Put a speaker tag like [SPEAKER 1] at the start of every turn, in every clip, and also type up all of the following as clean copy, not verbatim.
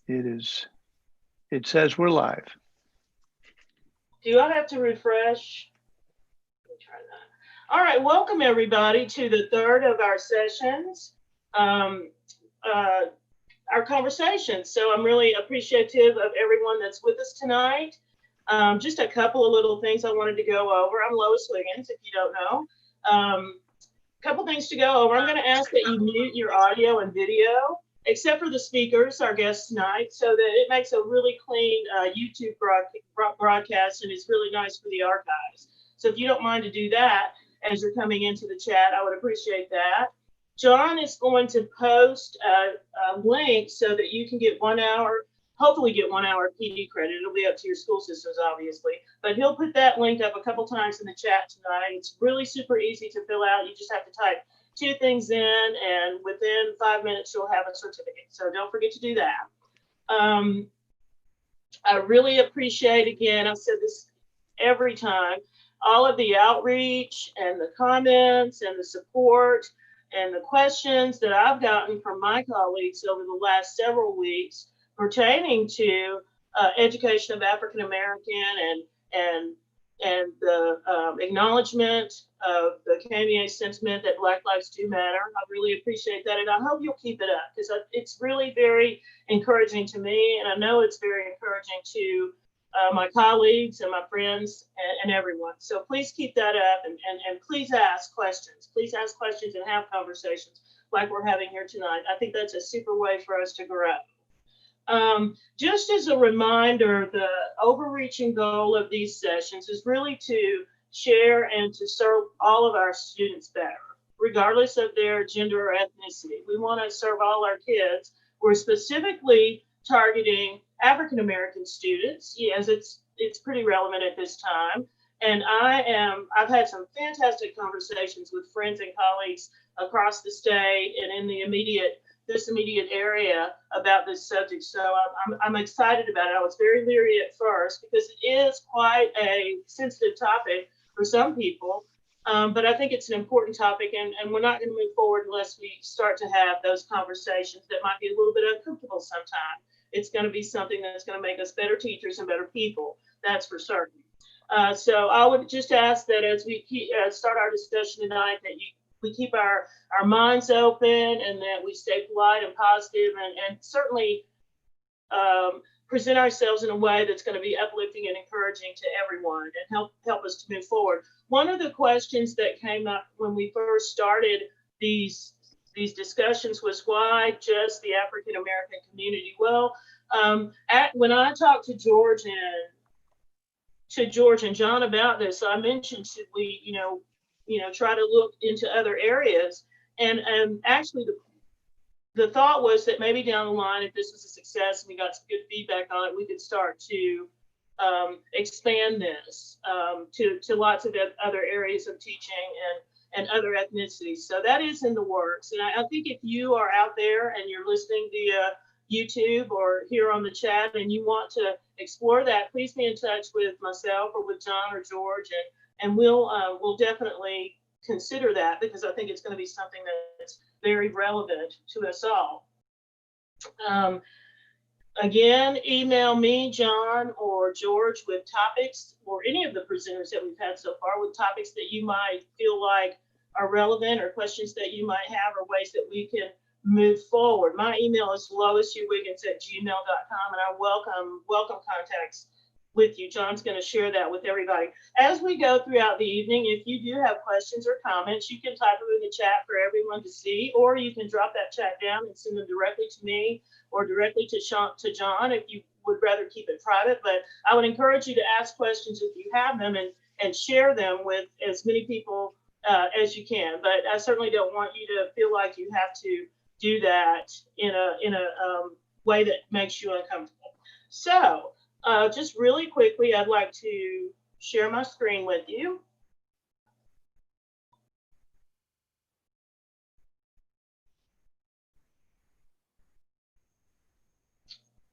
[SPEAKER 1] It says we're live.
[SPEAKER 2] Do I have to refresh? Let me try that. All right, welcome everybody to the third of our sessions, um, uh, our conversations. So I'm really appreciative of everyone that's with us tonight. Just a couple of little things I wanted to go over. I'm Lois Wiggins, if you don't know. Couple things to go over. I'm going to ask that you mute your audio and video, except for the speakers, our guests tonight, so that it makes a really clean YouTube broadcast, and it's really nice for the archives. So if you don't mind to do that as you're coming into the chat, I would appreciate that. John is going to post a link so that you can get 1 hour, hopefully get 1 hour PD credit. It'll be up to your school systems, obviously, but he'll put that link up a couple times in the chat tonight. It's really super easy to fill out. You just have to type 2 things in, and within 5 minutes, you'll have a certificate. So don't forget to do that. I really appreciate, again, I've said this every time, all of the outreach and the comments and the support and the questions that I've gotten from my colleagues over the last several weeks pertaining to education of African American and the acknowledgement of the KMEA sentiment that Black lives do matter. I really appreciate that, and I hope you'll keep it up, because it's really very encouraging to me, and I know it's very encouraging to my colleagues and my friends and everyone. So please keep that up, and please ask questions. Please ask questions and have conversations like we're having here tonight. I think that's a super way for us to grow. Just as a reminder, the overreaching goal of these sessions is really to share and to serve all of our students better, regardless of their gender or ethnicity. We want to serve all our kids. We're specifically targeting African American students, yes, it's pretty relevant at this time. And I've had some fantastic conversations with friends and colleagues across the state and in this immediate area about this subject. So I'm excited about it. I was very leery at first because it is quite a sensitive topic for some people. But I think it's an important topic, and we're not going to move forward unless we start to have those conversations that might be a little bit uncomfortable sometimes. It's going to be something that's going to make us better teachers and better people. That's for certain. So I would just ask that as we start our discussion tonight, that we keep our minds open, and that we stay polite and positive, and certainly present ourselves in a way that's going to be uplifting and encouraging to everyone, and help us to move forward. One of the questions that came up when we first started these discussions was, why just the African American community? Well, when I talked to George and John about this, I mentioned, should we, try to look into other areas, and actually the thought was that maybe down the line, if this was a success and we got some good feedback on it, we could start to expand this to lots of other areas of teaching and other ethnicities. So that is in the works. And I think if you are out there and you're listening via YouTube or here on the chat and you want to explore that, please be in touch with myself or with John or George, and we'll definitely consider that, because I think it's going to be something that's very relevant to us all. Again, email me, John or George, with topics, or any of the presenters that we've had so far, with topics that you might feel like are relevant, or questions that you might have, or ways that we can move forward. My email is loisuwiggins@gmail.com, and I welcome contacts with you. John's going to share that with everybody. As we go throughout the evening, if you do have questions or comments, you can type them in the chat for everyone to see, or you can drop that chat down and send them directly to me or directly to John if you would rather keep it private. But I would encourage you to ask questions if you have them, and share them with as many people as you can. But I certainly don't want you to feel like you have to do that in a way that makes you uncomfortable. So just really quickly, I'd like to share my screen with you.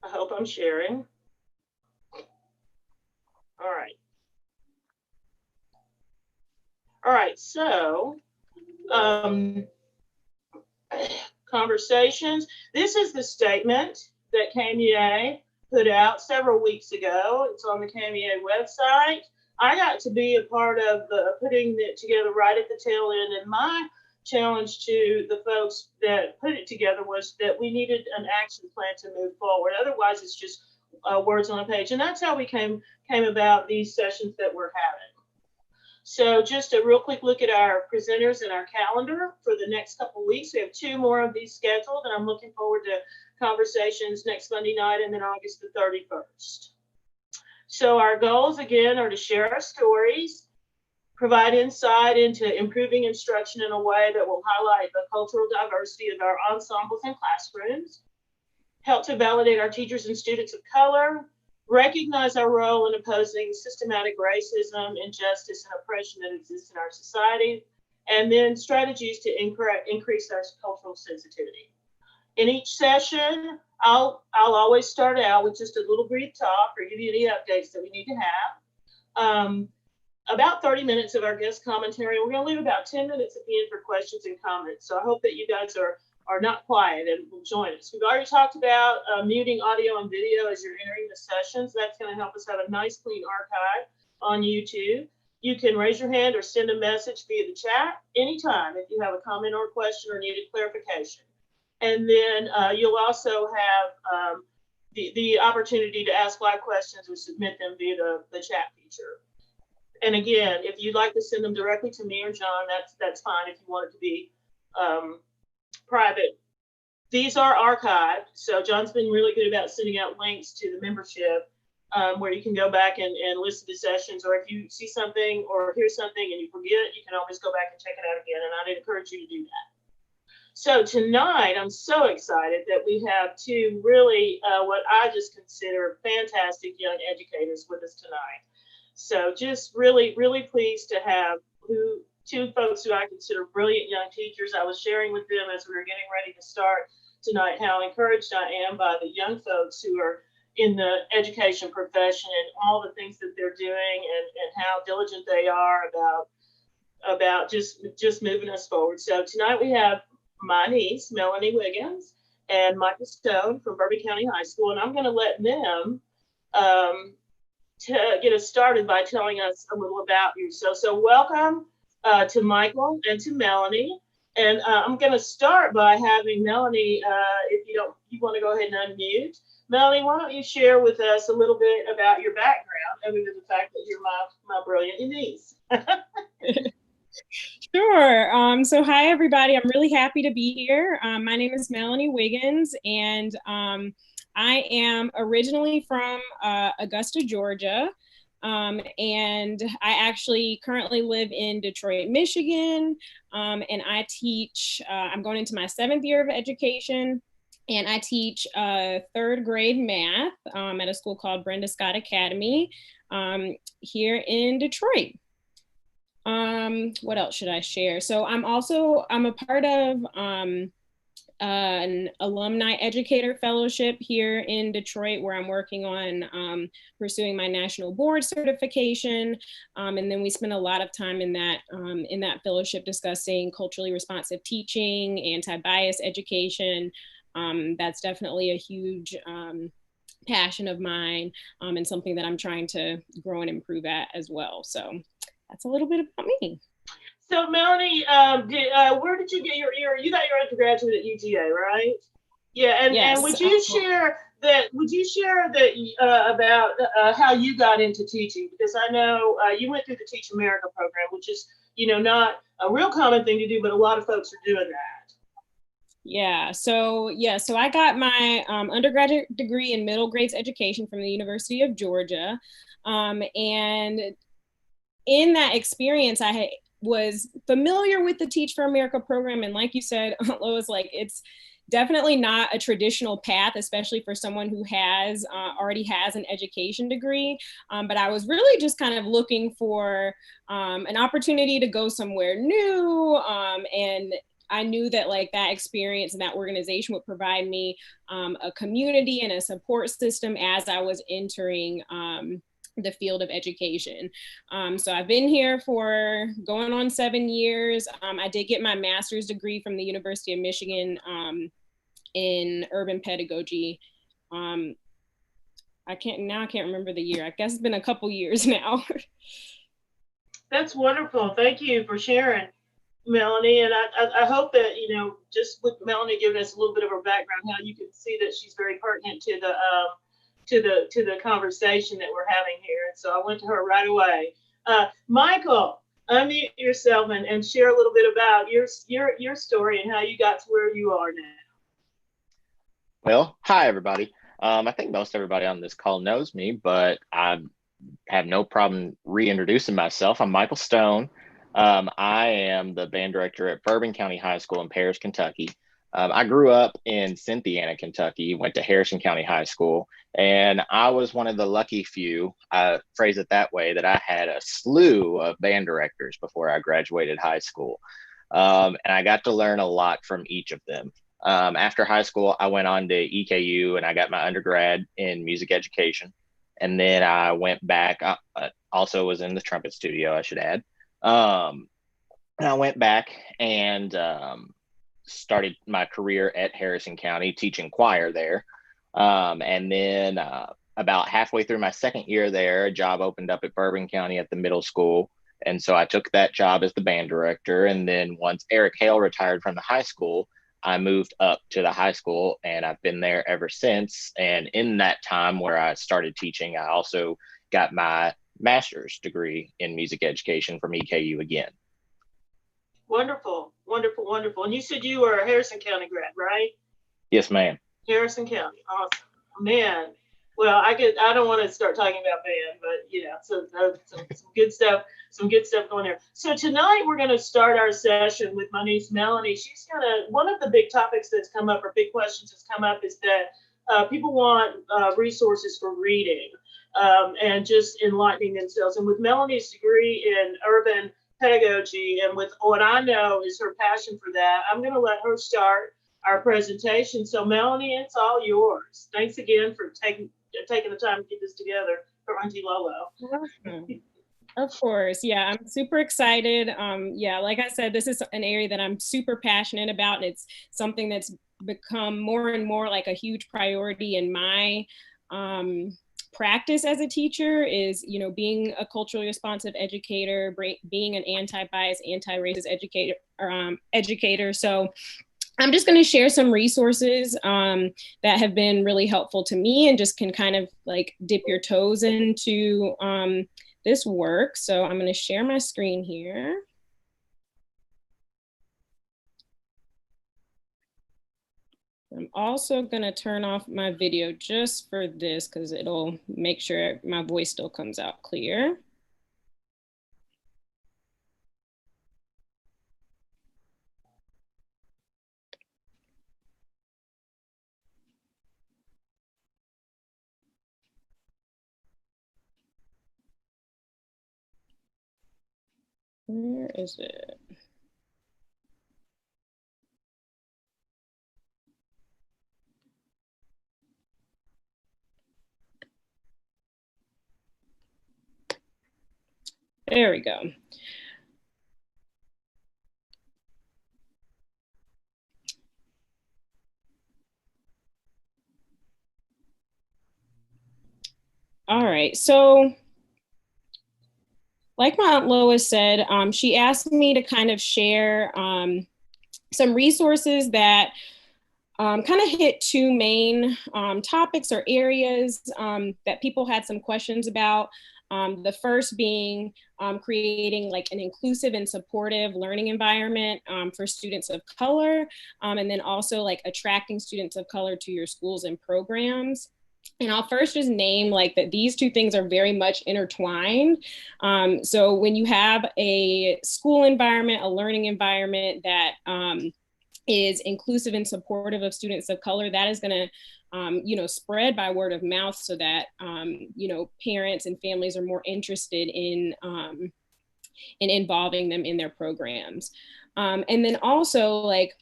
[SPEAKER 2] I hope I'm sharing. All right. All right, so conversations. This is the statement that KMUA put out several weeks ago. It's on the KMUA website. I got to be a part of putting it together right at the tail end. And my challenge to the folks that put it together was that we needed an action plan to move forward. Otherwise, it's just words on a page. And that's how we came about these sessions that we're having. So just a real quick look at our presenters and our calendar for the next couple of weeks. We have 2 more of these scheduled, and I'm looking forward to conversations next Monday night and then August the 31st. So our goals, again, are to share our stories, provide insight into improving instruction in a way that will highlight the cultural diversity of our ensembles and classrooms, help to validate our teachers and students of color, recognize our role in opposing systematic racism, injustice, and oppression that exists in our society, and then strategies to increase our cultural sensitivity. In each session, I'll always start out with just a little brief talk or give you any updates that we need to have. About 30 minutes of our guest commentary. We're going to leave about 10 minutes at the end for questions and comments. So I hope that you guys are not quiet and will join us. We've already talked about muting audio and video as you're entering the sessions. That's going to help us have a nice clean archive on YouTube. You can raise your hand or send a message via the chat anytime if you have a comment or a question or needed clarification. And then you'll also have the opportunity to ask live questions or submit them via the chat feature. And again, if you'd like to send them directly to me or John, that's fine if you want it to be private. These are archived. So John's been really good about sending out links to the membership where you can go back and listen to sessions, or if you see something or hear something and you forget, you can always go back and check it out again. And I'd encourage you to do that. So tonight, I'm so excited that we have 2 really what I just consider fantastic young educators with us tonight. So just really, really pleased to have 2 folks who I consider brilliant young teachers. I was sharing with them as we were getting ready to start tonight how encouraged I am by the young folks who are in the education profession and all the things that they're doing and how diligent they are about just moving us forward. So tonight we have my niece, Melanie Wiggins, and Michael Stone from Bourbon County High School, and I'm going to let them to get us started by telling us a little about you. So welcome to Michael and to Melanie. And I'm going to start by having Melanie, if you want to go ahead and unmute. Melanie, why don't you share with us a little bit about your background, other than the fact that you're my brilliant niece.
[SPEAKER 3] Sure. So hi, everybody. I'm really happy to be here. My name is Melanie Wiggins, and I am originally from Augusta, Georgia. And I actually currently live in Detroit, Michigan. And I teach, I'm going into my 7th year of education, and I teach 3rd grade math at a school called Brenda Scott Academy here in Detroit. What else should I share? So I'm a part of an alumni educator fellowship here in Detroit, where I'm working on pursuing my national board certification. And then we spend a lot of time in that fellowship discussing culturally responsive teaching, anti-bias education. That's definitely a huge passion of mine, and something that I'm trying to grow and improve at as well. So that's a little bit about me.
[SPEAKER 2] So Melanie, where did you get you got your undergraduate at UGA, right? Yeah, and,
[SPEAKER 3] yes.
[SPEAKER 2] And would you share that about how you got into teaching? Because I know you went through the Teach America program, which is, not a real common thing to do, but a lot of folks are doing that.
[SPEAKER 3] Yeah, so I got my undergraduate degree in middle grades education from the University of Georgia. And in that experience, I was familiar with the Teach for America program. And like you said, Lois, like it's definitely not a traditional path, especially for someone who has already has an education degree. But I was really just kind of looking for an opportunity to go somewhere new. And I knew that like that experience and that organization would provide me a community and a support system as I was entering the field of education. So I've been here for going on 7 years. I did get my master's degree from the University of Michigan in urban pedagogy I can't remember the year. I guess it's been a couple years now.
[SPEAKER 2] That's wonderful. Thank you for sharing, Melanie. And I hope that, you know, just with Melanie giving us a little bit of her background, how you can see that she's very pertinent to the conversation that we're having here. And so I went to her right away. Michael, unmute yourself and share a little bit about your story and how you got to where you are now.
[SPEAKER 4] Well, hi everybody. I think most everybody on this call knows me, but I have no problem reintroducing myself. I'm Michael Stone. I am the band director at Bourbon County High School in Paris, Kentucky. I grew up in Cynthiana, Kentucky, went to Harrison County High School, and I was one of the lucky few, I phrase it that way, that I had a slew of band directors before I graduated high school. And I got to learn a lot from each of them. After high school, I went on to EKU and I got my undergrad in music education. And then I went back, also was in the trumpet studio, I should add. And I went back and started my career at Harrison County teaching choir there. And then about halfway through my second year there, a job opened up at Bourbon County at the middle school. And so I took that job as the band director. And then once Eric Hale retired from the high school, I moved up to the high school and I've been there ever since. And in that time where I started teaching, I also got my master's degree in music education from EKU again.
[SPEAKER 2] Wonderful, wonderful, wonderful. And you said you were a Harrison County grad, right?
[SPEAKER 4] Yes, ma'am.
[SPEAKER 2] Harrison County, awesome. Man, well, I don't want to start talking about band, but you know, so some good stuff, going there. So tonight we're going to start our session with my niece Melanie. One of the big topics that's come up, or big questions that's come up, is that people want resources for reading and just enlightening themselves. And with Melanie's degree in urban pedagogy and with what I know is her passion for that, I'm going to let her start our presentation. So Melanie, it's all yours. Thanks again for taking the time to get this together for Auntie Lolo.
[SPEAKER 3] Awesome. Of course. Yeah, I'm super excited. Yeah, like I said, this is an area that I'm super passionate about, and it's something that's become more and more like a huge priority in my practice as a teacher is, you know, being a culturally responsive educator, being an anti-bias, anti-racist educator. So I'm just going to share some resources that have been really helpful to me and just can kind of like dip your toes into this work. So I'm going to share my screen here. I'm also going to turn off my video just for this because it'll make sure my voice still comes out clear. Where is it? There we go. All right, so like my Aunt Lois said, she asked me to kind of share some resources that kind of hit two main topics or areas that people had some questions about. The first being creating like an inclusive and supportive learning environment for students of color, and then also like attracting students of color to your schools and programs. And I'll first just name like that these two things are very much intertwined. So when you have a school environment, a learning environment that is inclusive and supportive of students of color, that is going to, you know, spread by word of mouth so that, you know, parents and families are more interested in involving them in their programs. And then also, like,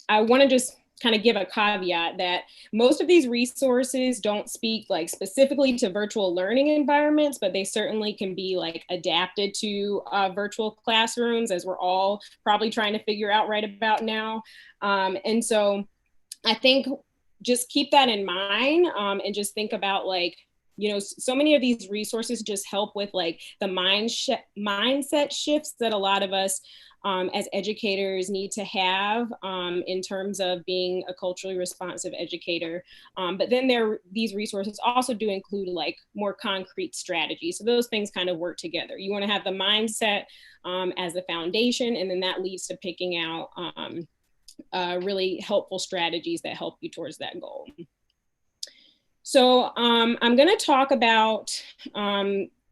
[SPEAKER 3] I want to just kind of give a caveat that most of these resources don't speak like specifically to virtual learning environments, but they certainly can be like adapted to virtual classrooms, as we're all probably trying to figure out right about now. And so I think just keep that in mind, and just think about like, you know, so many of these resources just help with like the mindset shifts that a lot of us as educators need to have in terms of being a culturally responsive educator. But then these resources also do include like more concrete strategies. So those things kind of work together. You want to have the mindset as the foundation, and then that leads to picking out really helpful strategies that help you towards that goal. So I'm going to talk about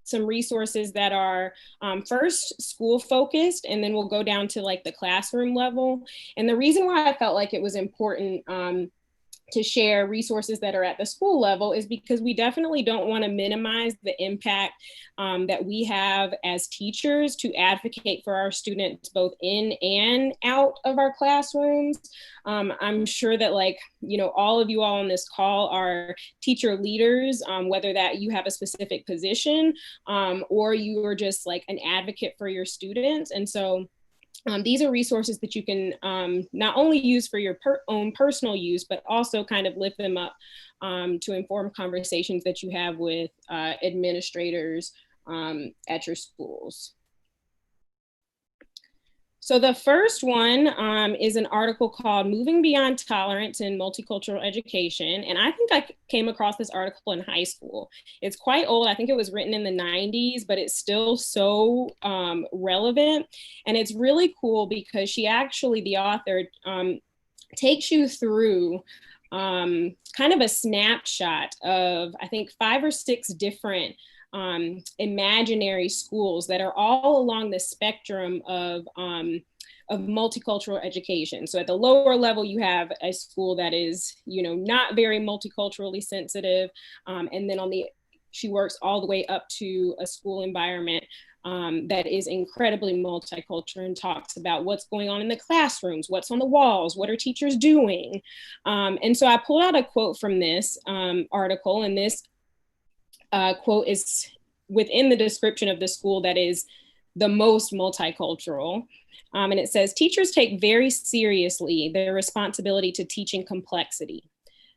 [SPEAKER 3] some resources that are first school focused, and then we'll go down to like the classroom level. And the reason why I felt like it was important to share resources that are at the school level is because we definitely don't want to minimize the impact that we have as teachers to advocate for our students both in and out of our classrooms. I'm sure that like, you know, all of you all on this call are teacher leaders, whether that you have a specific position or you are just like an advocate for your students. And so these are resources that you can not only use for your own personal use, but also kind of lift them up to inform conversations that you have with administrators at your schools. So the first one is an article called Moving Beyond Tolerance in Multicultural Education. And I think I came across this article in high school. It's quite old. I think it was written in the 90s, but it's still so relevant. And it's really cool because she actually, the author, takes you through kind of a snapshot of, I think, 5 or 6 different imaginary schools that are all along the spectrum of multicultural education. So at the lower level, you have a school that is, you know, not very multiculturally sensitive. And then she works all the way up to a school environment that is incredibly multicultural and talks about what's going on in the classrooms, what's on the walls, what are teachers doing. And so I pulled out a quote from this article, and this quote is within the description of the school that is the most multicultural. And it says, teachers take very seriously their responsibility to teaching complexity.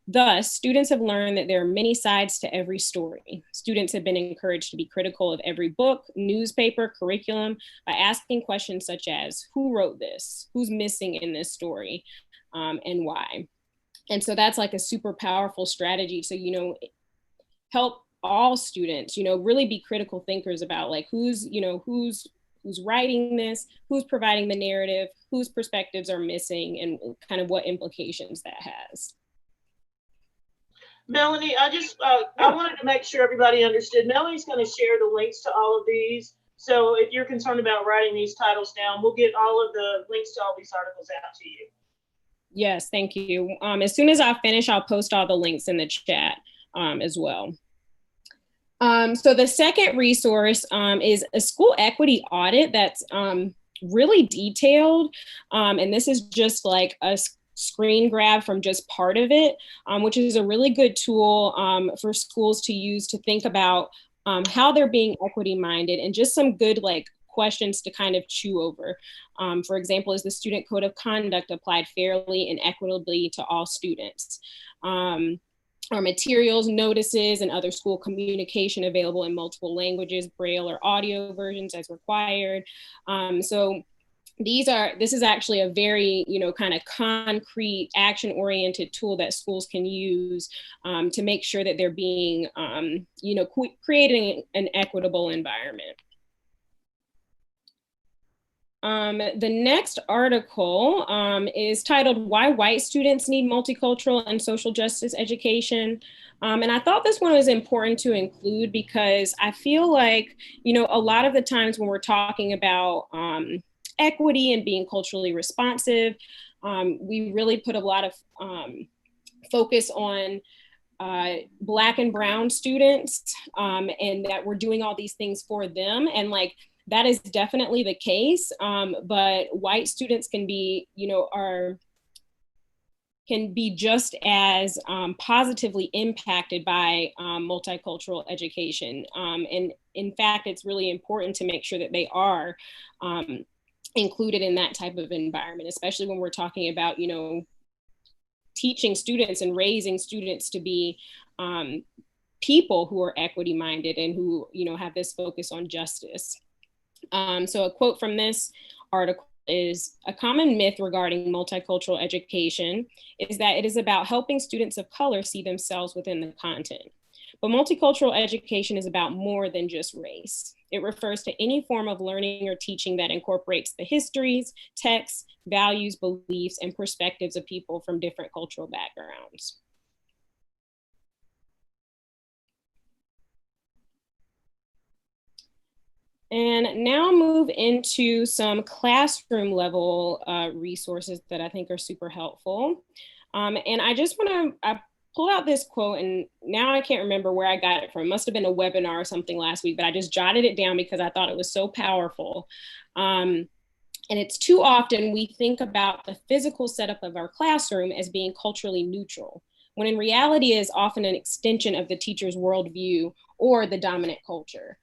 [SPEAKER 3] Thus, students have learned that there are many sides to every story. Students have been encouraged to be critical of every book, newspaper, curriculum by asking questions such as, who wrote this? Who's missing in this story? And why? And so that's like a super powerful strategy to, you know, help all students, you know, really be critical thinkers about like who's writing this, who's providing the narrative, whose perspectives are missing, and kind of what implications that has.
[SPEAKER 2] Melanie, I wanted to make sure everybody understood. Melanie's going to share the links to all of these. So if you're concerned about writing these titles down, we'll get all of the links to all these articles out to you.
[SPEAKER 3] Yes, thank you. As soon as I finish, I'll post all the links in the chat as well. So the second resource is a school equity audit that's really detailed. And this is just like a screen grab from just part of it, which is a really good tool for schools to use to think about how they're being equity minded, and just some good like questions to kind of chew over. For example, is the student code of conduct applied fairly and equitably to all students? Are materials, notices, and other school communication available in multiple languages, Braille or audio versions as required? So this is actually a very, you know, kind of concrete, action-oriented tool that schools can use to make sure that they're being, you know, creating an equitable environment. The next article is titled Why White Students Need Multicultural and Social Justice Education. And I thought this one was important to include because I feel like, you know, a lot of the times when we're talking about equity and being culturally responsive, we really put a lot of focus on Black and Brown students and that we're doing all these things for them. And like, that is definitely the case, but white students can be, you know, can be just as positively impacted by multicultural education. And in fact, it's really important to make sure that they are included in that type of environment, especially when we're talking about, you know, teaching students and raising students to be people who are equity minded and who, you know, have this focus on justice. So a quote from this article is, "A common myth regarding multicultural education is that it is about helping students of color see themselves within the content. But multicultural education is about more than just race. It refers to any form of learning or teaching that incorporates the histories, texts, values, beliefs, and perspectives of people from different cultural backgrounds." And now move into some classroom level resources that I think are super helpful. And I just I pulled out this quote, and now I can't remember where I got it from. It must have been a webinar or something last week, but I just jotted it down because I thought it was so powerful. And it's, too often we think about the physical setup of our classroom as being culturally neutral, when in reality it is often an extension of the teacher's worldview or the dominant culture.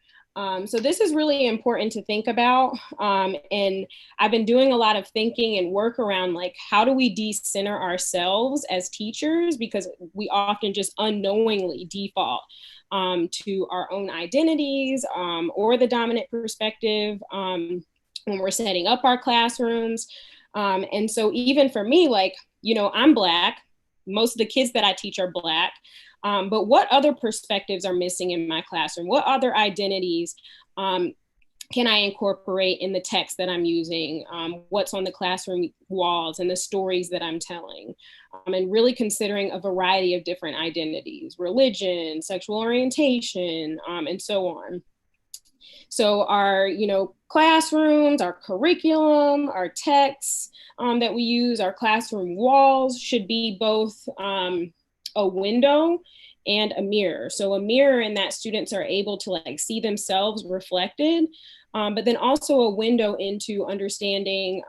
[SPEAKER 3] So this is really important to think about. And I've been doing a lot of thinking and work around, like, how do we de-center ourselves as teachers? Because we often just unknowingly default to our own identities or the dominant perspective when we're setting up our classrooms. And so even for me, like, you know, I'm Black. Most of the kids that I teach are Black. But what other perspectives are missing in my classroom? What other identities can I incorporate in the text that I'm using? What's on the classroom walls and the stories that I'm telling? And really considering a variety of different identities, religion, sexual orientation, and so on. So our, you know, classrooms, our curriculum, our texts that we use, our classroom walls should be both a window and a mirror. So a mirror in that students are able to, like, see themselves reflected, but then also a window into understanding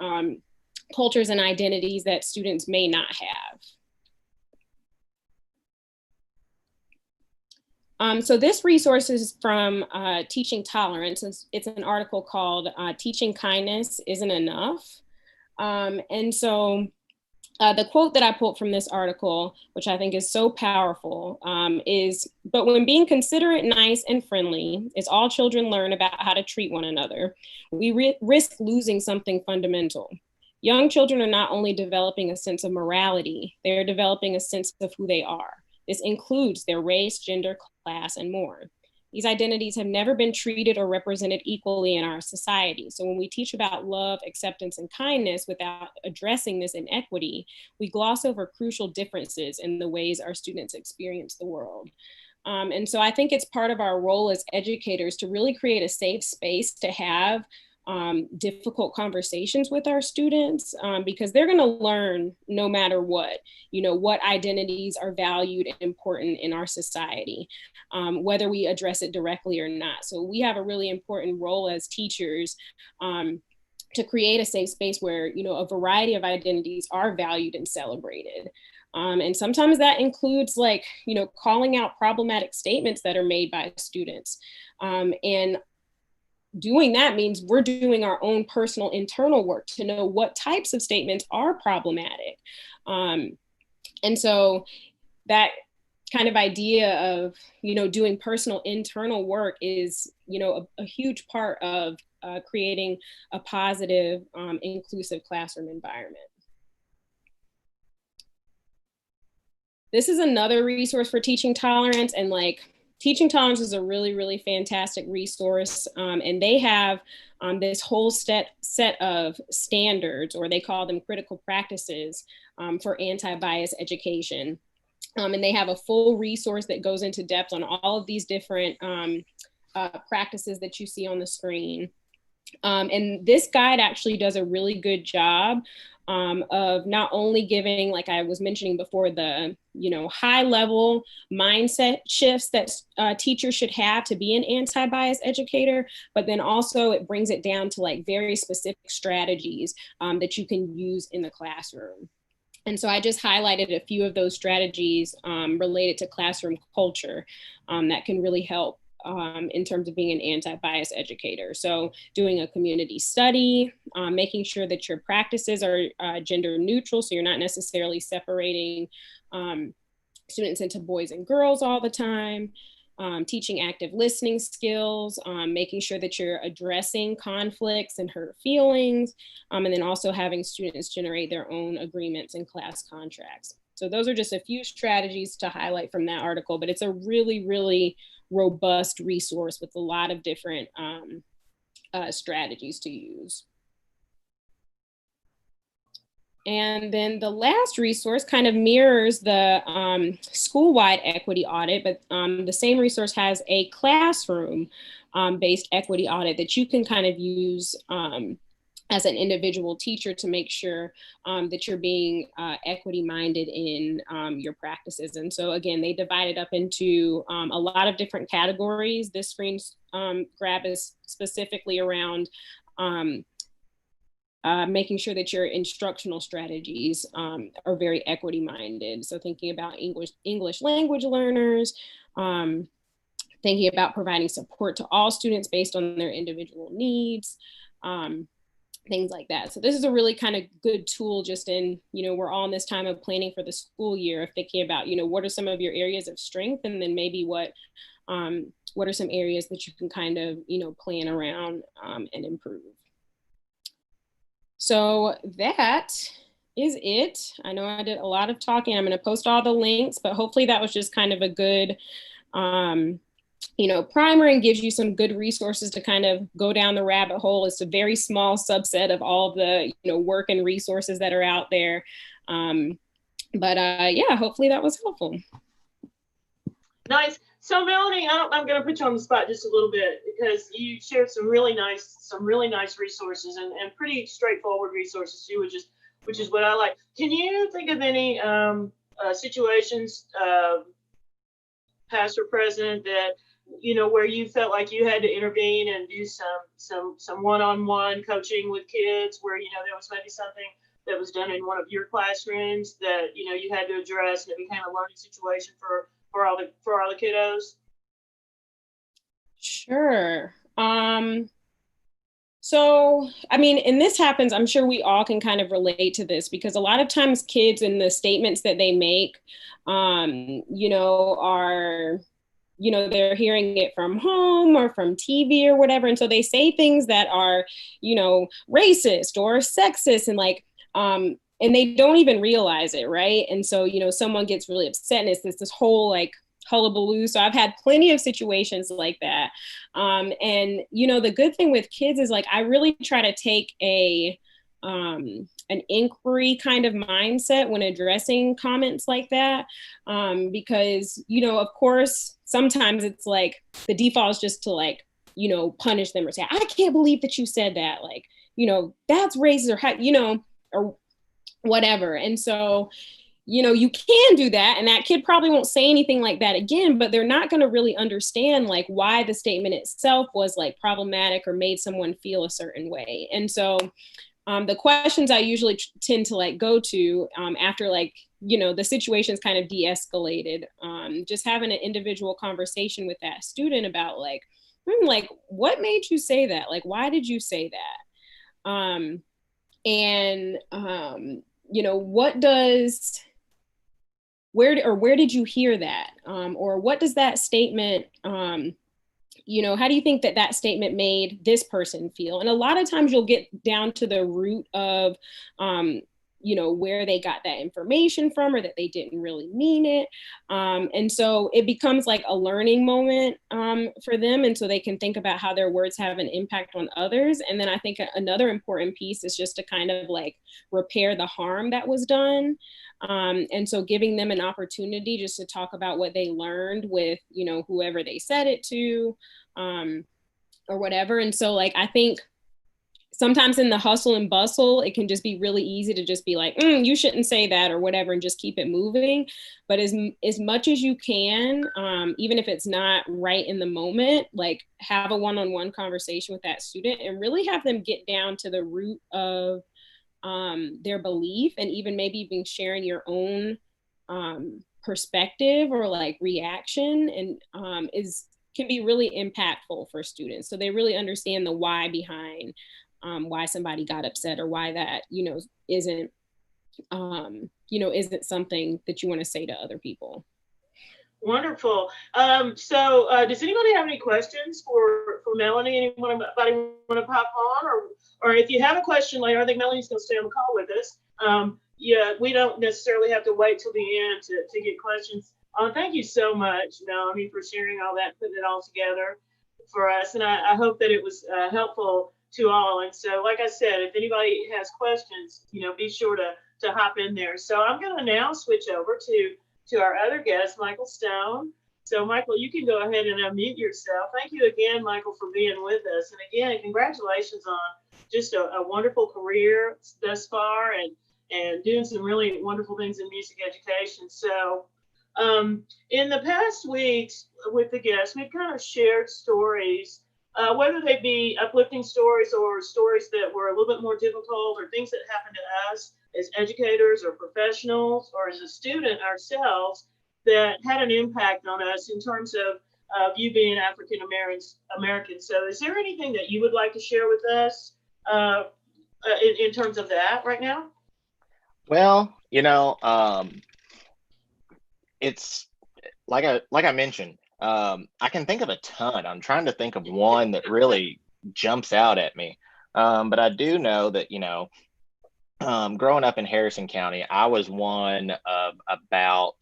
[SPEAKER 3] cultures and identities that students may not have. So this resource is from Teaching Tolerance. It's an article called "Teaching Kindness Isn't Enough." And so the quote that I pulled from this article, which I think is so powerful, is, "But when being considerate, nice, and friendly is all children learn about how to treat one another, we risk losing something fundamental. Young children are not only developing a sense of morality, they are developing a sense of who they are. This includes their race, gender, class, and more. These identities have never been treated or represented equally in our society. So when we teach about love, acceptance, and kindness without addressing this inequity, we gloss over crucial differences in the ways our students experience the world." And so I think it's part of our role as educators to really create a safe space to have difficult conversations with our students, because they're going to learn no matter what, you know, what identities are valued and important in our society, whether we address it directly or not. So we have a really important role as teachers to create a safe space where, you know, a variety of identities are valued and celebrated. And sometimes that includes, like, you know, calling out problematic statements that are made by students. And doing that means we're doing our own personal internal work to know what types of statements are problematic. And so that kind of idea of, you know, doing personal internal work is, you know, a huge part of creating a positive, inclusive classroom environment. This is another resource for Teaching Tolerance, and, like, Teaching Tolerance is a really, really fantastic resource, and they have this whole set of standards, or they call them critical practices, for anti-bias education. And they have a full resource that goes into depth on all of these different practices that you see on the screen. And this guide actually does a really good job of not only giving, like I was mentioning before, the, you know, high level mindset shifts that teachers should have to be an anti-bias educator, but then also it brings it down to, like, very specific strategies that you can use in the classroom. And so I just highlighted a few of those strategies related to classroom culture that can really help in terms of being an anti-bias educator. So doing a community study, making sure that your practices are gender neutral, so you're not necessarily separating students into boys and girls all the time, teaching active listening skills, making sure that you're addressing conflicts and hurt feelings, and then also having students generate their own agreements and class contracts. So those are just a few strategies to highlight from that article, but it's a really, really robust resource with a lot of different strategies to use. And then the last resource kind of mirrors the school-wide equity audit, but the same resource has a classroom-based equity audit that you can kind of use as an individual teacher to make sure that you're being equity-minded in your practices. And so again, they divide it up into a lot of different categories. This screen grab is specifically around making sure that your instructional strategies are very equity minded. So thinking about English language learners, thinking about providing support to all students based on their individual needs, things like that. So this is a really kind of good tool just in, we're all in this time of planning for the school year, of thinking about, what are some of your areas of strength, and then maybe what are some areas that you can kind of, plan around and improve. So that is it. I know I did a lot of talking. I'm going to post all the links, but hopefully that was just kind of a good, primer, and gives you some good resources to kind of go down the rabbit hole. It's a very small subset of all the, work and resources that are out there. Yeah, hopefully that was helpful.
[SPEAKER 2] Nice. So Melanie, I'm going to put you on the spot just a little bit, because you shared some really nice resources and pretty straightforward resources too, which is what I like. Can you think of any situations, past or present, that where you felt like you had to intervene and do some one-on-one coaching with kids, where there was maybe something that was done in one of your classrooms that you had to address, and it became a learning situation for all the kiddos?
[SPEAKER 3] Sure. So, I mean, and this happens, I'm sure we all can kind of relate to this, because a lot of times kids and the statements that they make, are, they're hearing it from home or from TV or whatever. And so they say things that are, racist or sexist, and and they don't even realize it, right? And so, someone gets really upset, and it's this whole hullabaloo. So I've had plenty of situations like that. And, the good thing with kids is I really try to take an inquiry kind of mindset when addressing comments like that. Because, of course, sometimes it's the default is just to punish them or say, I can't believe that you said that. That's racist, or whatever. And so, you can do that, and that kid probably won't say anything like that again, but they're not going to really understand why the statement itself was problematic or made someone feel a certain way. And so the questions I usually tend to go to after the situation's kind of de-escalated, just having an individual conversation with that student about what made you say that? Why did you say that? Where did you hear that? Or what does that statement, how do you think that statement made this person feel? And a lot of times you'll get down to the root of, where they got that information from, or that they didn't really mean it. And so it becomes a learning moment for them. And so they can think about how their words have an impact on others. And then I think another important piece is just to kind of repair the harm that was done. And so giving them an opportunity just to talk about what they learned with, whoever they said it to, or whatever. And so I think sometimes in the hustle and bustle, it can just be really easy to just be you shouldn't say that or whatever, and just keep it moving. But as much as you can, even if it's not right in the moment, have a one-on-one conversation with that student and really have them get down to the root of their belief, and even maybe even sharing your own perspective or reaction, and can be really impactful for students. So they really understand the why behind why somebody got upset, or why that, isn't, isn't something that you want to say to other people.
[SPEAKER 2] Wonderful. So does anybody have any questions for Melanie? Anybody want to pop on, or if you have a question later, I think Melanie's going to stay on the call with us. Yeah, we don't necessarily have to wait till the end to get questions. Thank you so much, Melanie, for sharing all that, putting it all together for us. And I hope that it was helpful to all. And so, like I said, if anybody has questions, be sure to hop in there. So I'm going to now switch over to our other guest, Michael Stone. So Michael, you can go ahead and unmute yourself. Thank you again, Michael, for being with us. And again, congratulations on just a wonderful career thus far, and doing some really wonderful things in music education. So in the past weeks with the guests, we've kind of shared stories, whether they be uplifting stories or stories that were a little bit more difficult, or things that happened to us as educators or professionals or as a student ourselves that had an impact on us in terms of you being African American. So is there anything that you would like to share with us in terms of that right now?
[SPEAKER 4] Well, it's like I mentioned, I can think of a ton. I'm trying to think of one that really jumps out at me. But I do know that, growing up in Harrison County, I was one of about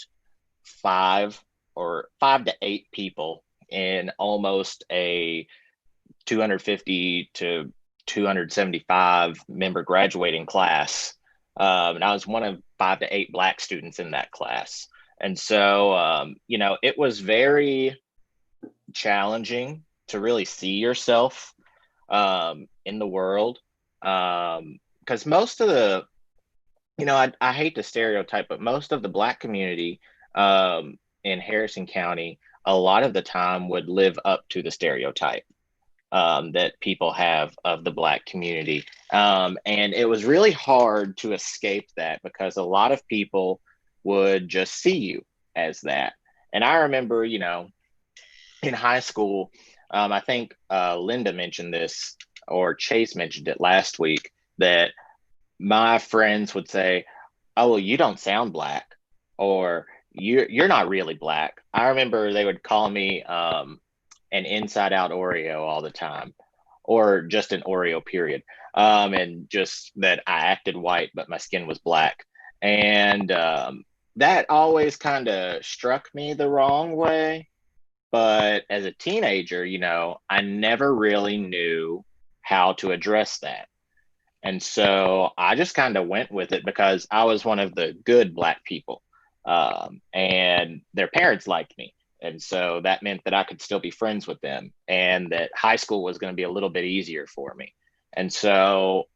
[SPEAKER 4] 5 to 8 people in almost a 250 to 275 member graduating class. And I was one of 5 to 8 Black students in that class. And so, it was very challenging to really see yourself in the world. Because most of the, I hate to stereotype, but most of the Black community in Harrison County, a lot of the time would live up to the stereotype that people have of the Black community. And it was really hard to escape that, because a lot of people would just see you as that. And I remember, in high school, I think Linda mentioned this, or Chase mentioned it last week, that my friends would say, "Oh, well, you don't sound Black," or you're not really Black. I remember they would call me an inside out Oreo all the time, or just an Oreo period. And just that I acted white, but my skin was Black. And that always kind of struck me the wrong way. But as a teenager, I never really knew how to address that. And so I just kind of went with it, because I was one of the good Black people, and their parents liked me. And so that meant that I could still be friends with them, and that high school was going to be a little bit easier for me. And so,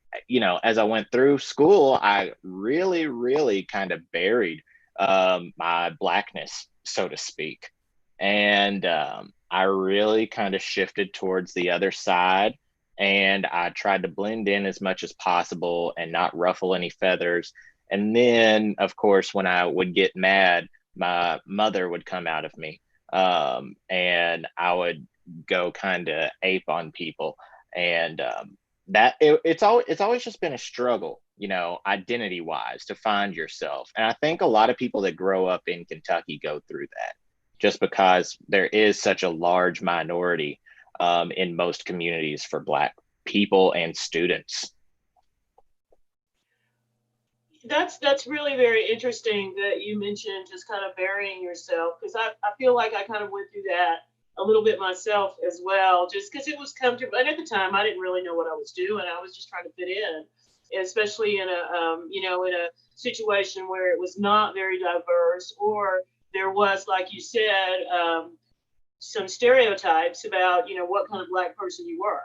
[SPEAKER 4] as I went through school, I really, really kind of buried my Blackness, so to speak. And I really kind of shifted towards the other side. And I tried to blend in as much as possible and not ruffle any feathers. And then, of course, when I would get mad, my mother would come out of me, and I would go kind of ape on people. And it's always just been a struggle, identity wise, to find yourself. And I think a lot of people that grow up in Kentucky go through that, just because there is such a large minority in most communities for Black people and students.
[SPEAKER 2] That's really very interesting that you mentioned just kind of burying yourself, because I feel like I kind of went through that a little bit myself as well, just because it was comfortable. And at the time, I didn't really know what I was doing. I was just trying to fit in, especially in a situation where it was not very diverse, or there was, like you said, some stereotypes about, what kind of Black person you were.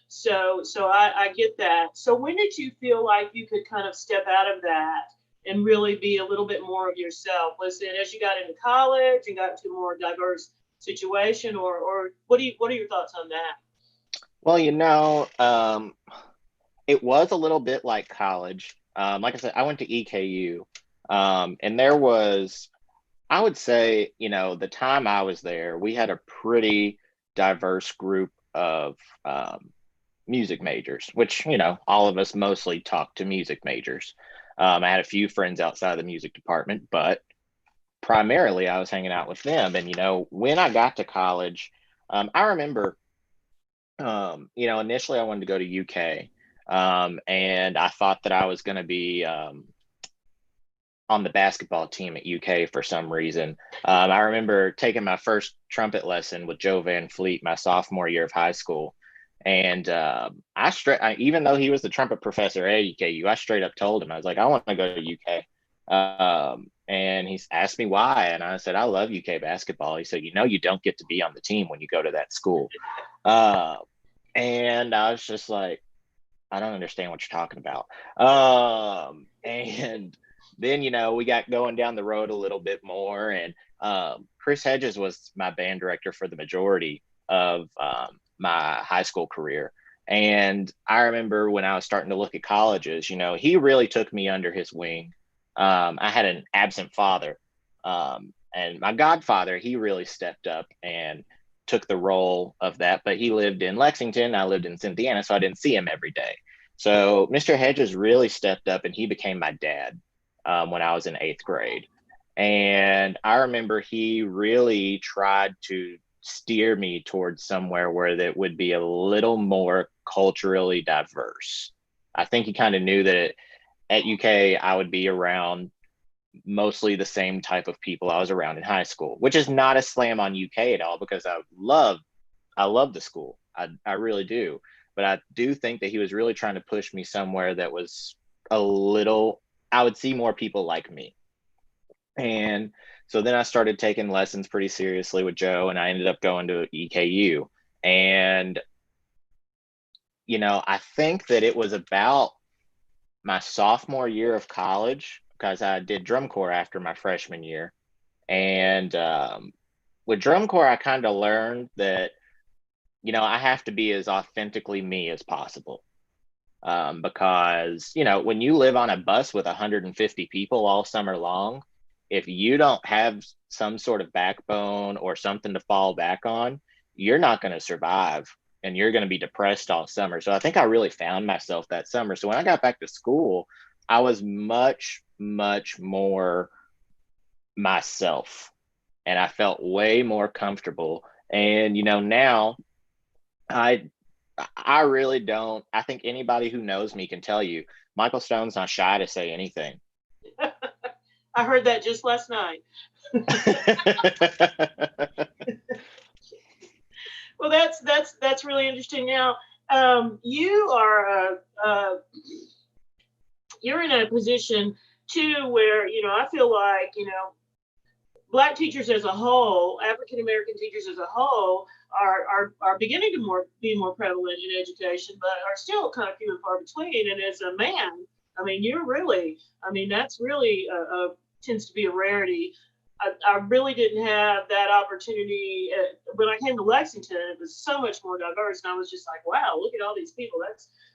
[SPEAKER 2] So I get that. So when did you feel like you could kind of step out of that and really be a little bit more of yourself? Was it as you got into college and got into a more diverse situation, or what are your thoughts on that?
[SPEAKER 4] Well, it was a little bit like college. Like I said, I went to EKU, and there was, I would say, the time I was there, we had a pretty diverse group of music majors, which, you know, all of us mostly talk to music majors. I had a few friends outside the music department, but primarily I was hanging out with them. And, you know, when I got to college, I remember, you know, initially I wanted to go to UK, and I thought that I was going to be on the basketball team at UK for some reason. I remember taking my first trumpet lesson with Joe Van Fleet my sophomore year of high school. And even though he was the trumpet professor at UKU, I straight up told him, I was like, I want to go to UK. And he asked me why. And I said, I love UK basketball. He said, you know, you don't get to be on the team when you go to that school. And I was just like, I don't understand what you're talking about. And then, you know, we got going down the road a little bit more. And Chris Hedges was my band director for the majority of my high school career. And I remember when I was starting to look at colleges, you know, he really took me under his wing. I had an absent father, and my godfather, he really stepped up and took the role of that. But he lived in Lexington, I lived in Cynthiana, so I didn't see him every day. So Mr. Hedges really stepped up, and he became my dad when I was in 8th grade. And I remember he really tried to steer me towards somewhere where that would be a little more culturally diverse. I think he kind of knew that at UK I would be around mostly the same type of people I was around in high school, which is not a slam on UK at all, because I love the school. I really do. But I do think that he was really trying to push me somewhere that was a little, I would see more people like me. And so then I started taking lessons pretty seriously with Joe, and I ended up going to EKU. And, you know, I think that it was about my sophomore year of college, because I did drum corps after my freshman year. And with drum corps, I kind of learned that, you know, I have to be as authentically me as possible. Because, you know, when you live on a bus with 150 people all summer long, if you don't have some sort of backbone or something to fall back on, you're not going to survive, and you're going to be depressed all summer. So I think I really found myself that summer. So when I got back to school, I was much, much more myself, and I felt way more comfortable. And, you know, now I really don't, I think anybody who knows me can tell you, Michael Stone's not shy to say anything.
[SPEAKER 2] I heard that just last night. Well, that's really interesting. Now, you are you're in a position too where, you know, I feel like, you know, Black teachers as a whole, African American teachers as a whole, are beginning to be more prevalent in education, but are still kind of few and far between. And as a man, I mean, that's really tends to be a rarity. I really didn't have that opportunity. When I came to Lexington, it was so much more diverse, and I was just like, wow, look at all these people.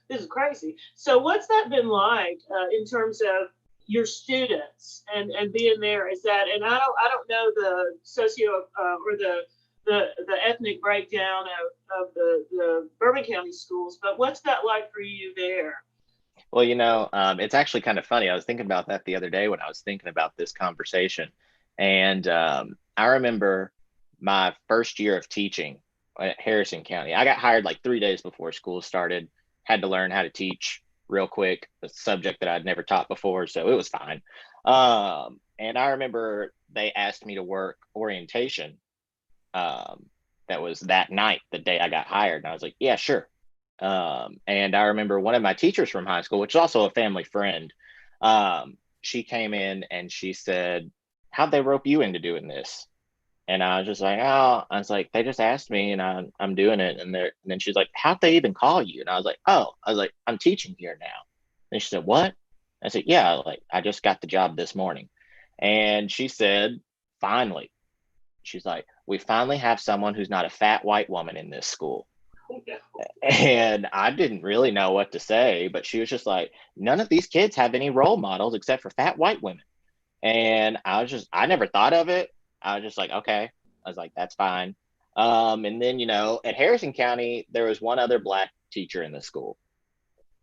[SPEAKER 2] This is crazy. So what's that been like in terms of your students and being there? Is that, and I don't know the socio or the ethnic breakdown of the Bourbon County schools, but what's that like for you there?
[SPEAKER 4] Well, you know, it's actually kind of funny. I was thinking about that the other day when I was thinking about this conversation. And I remember my first year of teaching at Harrison County. I got hired like 3 days before school started, had to learn how to teach real quick, a subject that I'd never taught before. So it was fine. And I remember they asked me to work orientation. That was that night, the day I got hired. And I was like, yeah, sure. And I remember one of my teachers from high school, which is also a family friend, she came in and she said, how'd they rope you into doing this? And I was just like, oh, I was like, they just asked me and I'm doing it. And then she's like, how'd they even call you? And I was like, I'm teaching here now. And she said, what? I said, yeah, like I just got the job this morning. And she said, finally. She's like, we finally have someone who's not a fat white woman in this school. And I didn't really know what to say, but she was just like, none of these kids have any role models except for fat white women. And I never thought of it. I was just like, okay. I was like, that's fine. And then, at Harrison County, there was one other Black teacher in the school.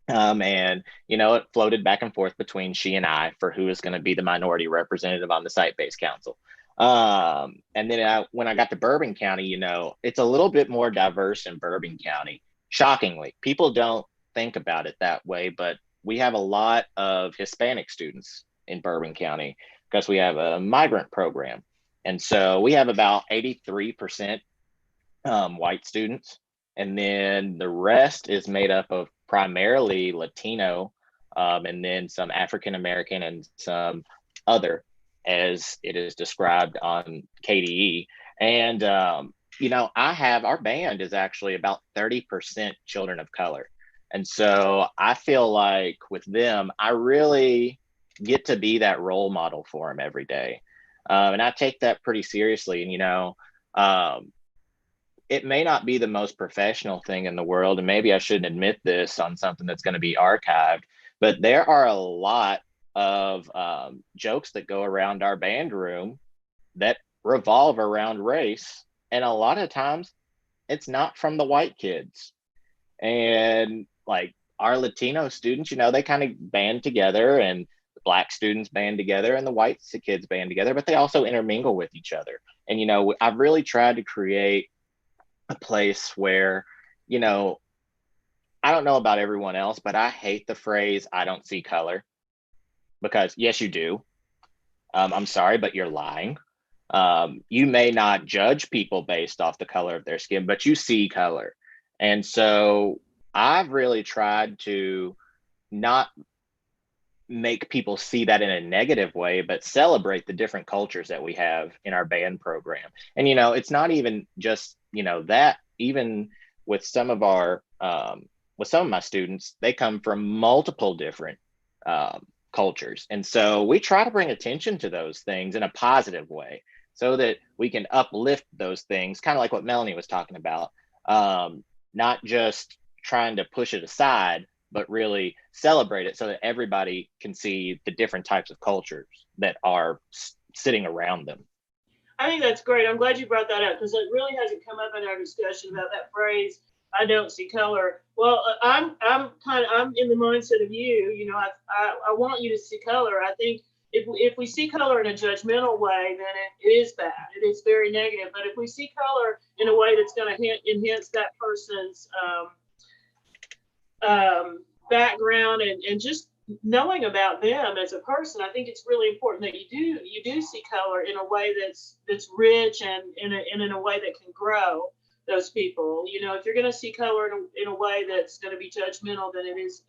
[SPEAKER 4] And, it floated back and forth between she and I for who is going to be the minority representative on the site-based council. And then when I got to Bourbon County, it's a little bit more diverse in Bourbon County. Shockingly, people don't think about it that way, but we have a lot of Hispanic students in Bourbon County because we have a migrant program. And so we have about 83% white students. And then the rest is made up of primarily Latino, and then some African American and some other, as it is described on KDE. And, our band is actually about 30% children of color. And so I feel like with them, I really get to be that role model for them every day. And I take that pretty seriously. And, it may not be the most professional thing in the world, and maybe I shouldn't admit this on something that's going to be archived, but there are a lot of jokes that go around our band room that revolve around race. And a lot of times it's not from the white kids. And like our Latino students, they kind of band together, and the Black students band together, and the white kids band together, but they also intermingle with each other. And, I've really tried to create a place where, I don't know about everyone else, but I hate the phrase, I don't see color, because yes, you do. I'm sorry, but you're lying. You may not judge people based off the color of their skin, but you see color. And so I've really tried to not make people see that in a negative way, but celebrate the different cultures that we have in our band program. And, it's not even just, that even with some of my students, they come from multiple different cultures. And so we try to bring attention to those things in a positive way so that we can uplift those things, kind of like what Melanie was talking about, not just trying to push it aside, but really celebrate it so that everybody can see the different types of cultures that are sitting around them.
[SPEAKER 2] I think that's great. I'm glad you brought that up because it really hasn't come up in our discussion about that phrase, I don't see color. Well, I'm in the mindset of you, I want you to see color. I think if we see color in a judgmental way, then it is bad. It is very negative. But if we see color in a way that's going to enhance that person's background and just knowing about them as a person, I think it's really important that you do see color in a way that's rich and in a way that can grow those people. If you're going to see color in a way that's going to be judgmental, then it's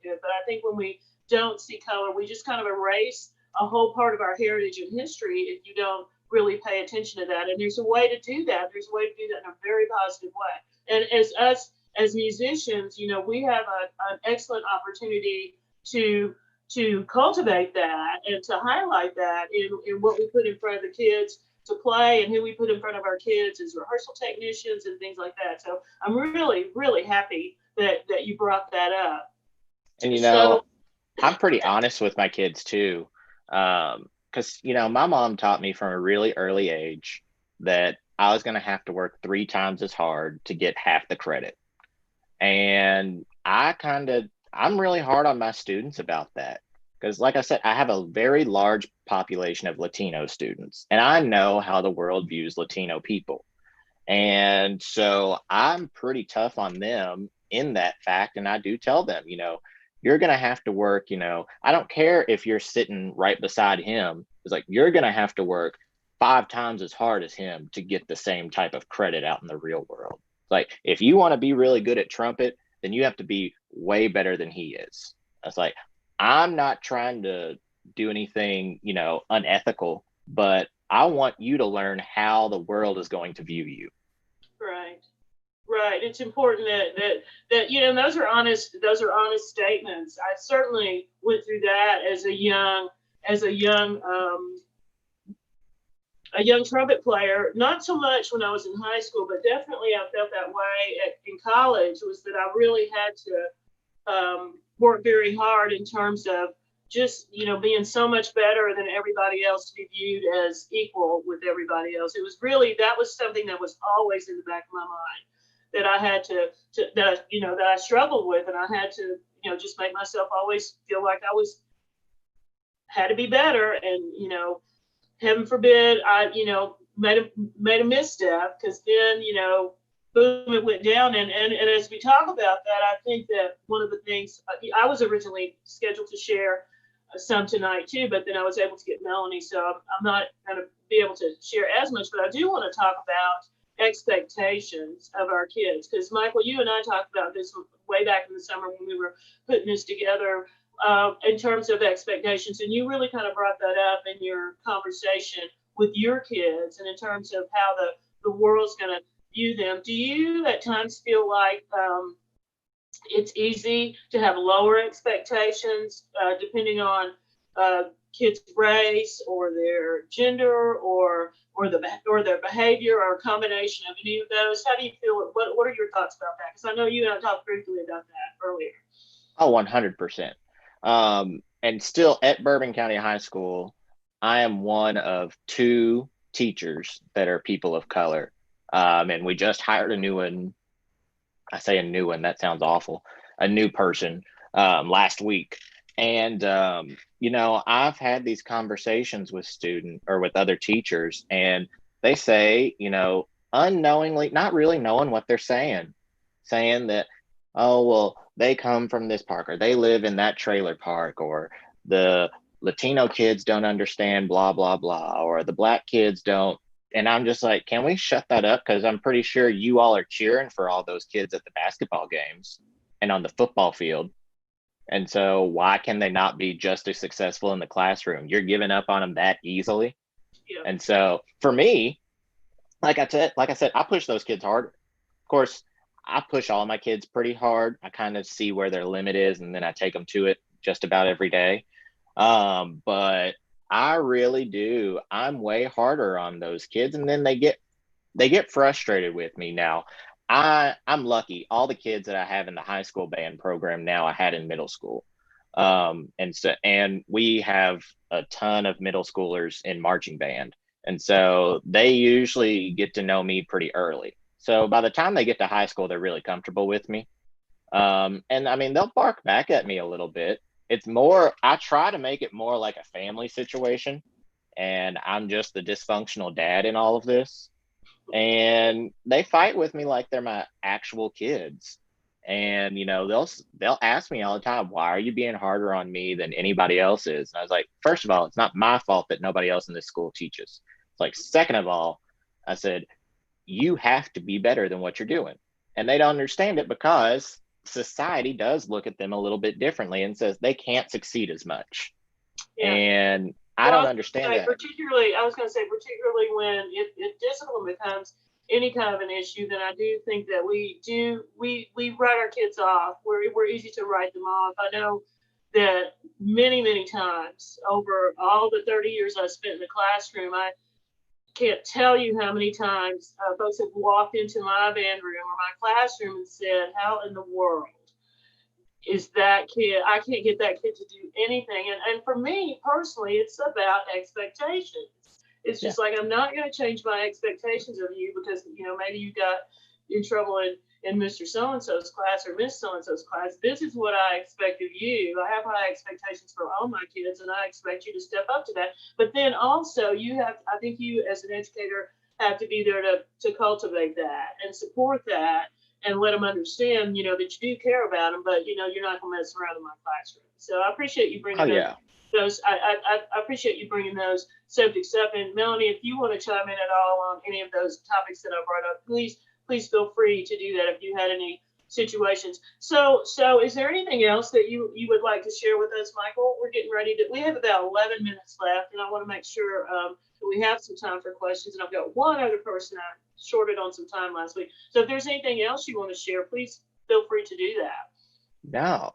[SPEAKER 2] good. But I think when we don't see color, we just kind of erase a whole part of our heritage and history if you don't really pay attention to that. And there's a way to do that. There's a way to do that in a very positive way. And as musicians, we have an excellent opportunity to cultivate that and to highlight that in what we put in front of the kids to play and who we put in front of our kids as rehearsal technicians and things like that. So I'm really, really happy that you brought that up.
[SPEAKER 4] And, I'm pretty honest with my kids too. Because, my mom taught me from a really early age that I was going to have to work 3 times as hard to get half the credit. And I'm really hard on my students about that. Because like I said, I have a very large population of Latino students, and I know how the world views Latino people. And so I'm pretty tough on them in that fact. And I do tell them, you're going to have to work, I don't care if you're sitting right beside him. It's like, you're going to have to work 5 times as hard as him to get the same type of credit out in the real world. Like, if you want to be really good at trumpet, then you have to be way better than he is. It's like, I'm not trying to do anything, unethical, but I want you to learn how the world is going to view you.
[SPEAKER 2] Right. It's important that those are honest statements. I certainly went through that as a young trumpet player, not so much when I was in high school, but definitely I felt that way in college, was that I really had to work very hard in terms of just, being so much better than everybody else, to be viewed as equal with everybody else. It was really, that was something that was always in the back of my mind, that I had that I struggled with, and I had to, just make myself always feel like I had to be better. And, heaven forbid, I, made a misstep, because then, boom, it went down. And as we talk about that, I think that one of the things, I was originally scheduled to share some tonight too, but then I was able to get Melanie, so I'm not going to be able to share as much, but I do want to talk about expectations of our kids, because Michael, you and I talked about this way back in the summer when we were putting this together, in terms of expectations, and you really kind of brought that up in your conversation with your kids, and in terms of how the world's going to view them. Do you at times feel like it's easy to have lower expectations, depending on kids' race or their gender or their behavior, or a combination of any of those? How do you feel? What are your thoughts about that? Because I know you and I talked briefly about that earlier.
[SPEAKER 4] Oh, 100%. And still at Bourbon County High School, I am one of 2 teachers that are people of color. And we just hired a new one. I say a new one, that sounds awful. A new person last week. And, I've had these conversations with with other teachers, and they say, unknowingly, not really knowing what they're saying that, oh, well, they come from this park, or they live in that trailer park, or the Latino kids don't understand blah, blah, blah, or the Black kids don't. And I'm just like, can we shut that up? Because I'm pretty sure you all are cheering for all those kids at the basketball games and on the football field. And so why can they not be just as successful in the classroom? You're giving up on them that easily.
[SPEAKER 2] Yeah.
[SPEAKER 4] And so for me, like I said, I push those kids hard. Of course, I push all my kids pretty hard. I kind of see where their limit is, and then I take them to it just about every day. But I really do. I'm way harder on those kids, and then they get frustrated with me. Now, I'm lucky. All the kids that I have in the high school band program now, I had in middle school. And we have a ton of middle schoolers in marching band. And so they usually get to know me pretty early. So by the time they get to high school, they're really comfortable with me. And I mean, they'll bark back at me a little bit. It's more, I try to make it more like a family situation, and I'm just the dysfunctional dad in all of this. And they fight with me like they're my actual kids. And they'll ask me all the time, why are you being harder on me than anybody else is? And I was like, first of all, it's not my fault that nobody else in this school teaches. It's like, second of all, I said, you have to be better than what you're doing. And they don't understand it, because society does look at them a little bit differently and says they can't succeed as much. Yeah. And I don't understand that.
[SPEAKER 2] I was going to say, particularly when if discipline becomes any kind of an issue, then I do think that we write our kids off. We're easy to write them off. I know that many times over all the 30 years I spent in the classroom, I can't tell you how many times folks have walked into my band room or my classroom and said, how in the world is that kid? I can't get that kid to do anything. And for me personally, it's about expectations. It's just like, I'm not going to change my expectations of you because, maybe you got in trouble in Mr. So-and-so's class or Miss So-and-so's class. This is what I expect of you. I have high expectations for all my kids, and I expect you to step up to that. But then also I think you as an educator have to be there to cultivate that and support that and let them understand, that you do care about them, but, you're not going to mess around in my classroom. So I appreciate you bringing those. I appreciate you bringing those subjects up. And Melanie, if you want to chime in at all on any of those topics that I brought up, please feel free to do that if you had any situations. So is there anything else that you would like to share with us, Michael? We're getting ready we have about 11 minutes left, and I want to make sure that we have some time for questions. And I've got one other person I shorted on some time last week. So if there's anything else you want to share, please feel free to do that.
[SPEAKER 4] No,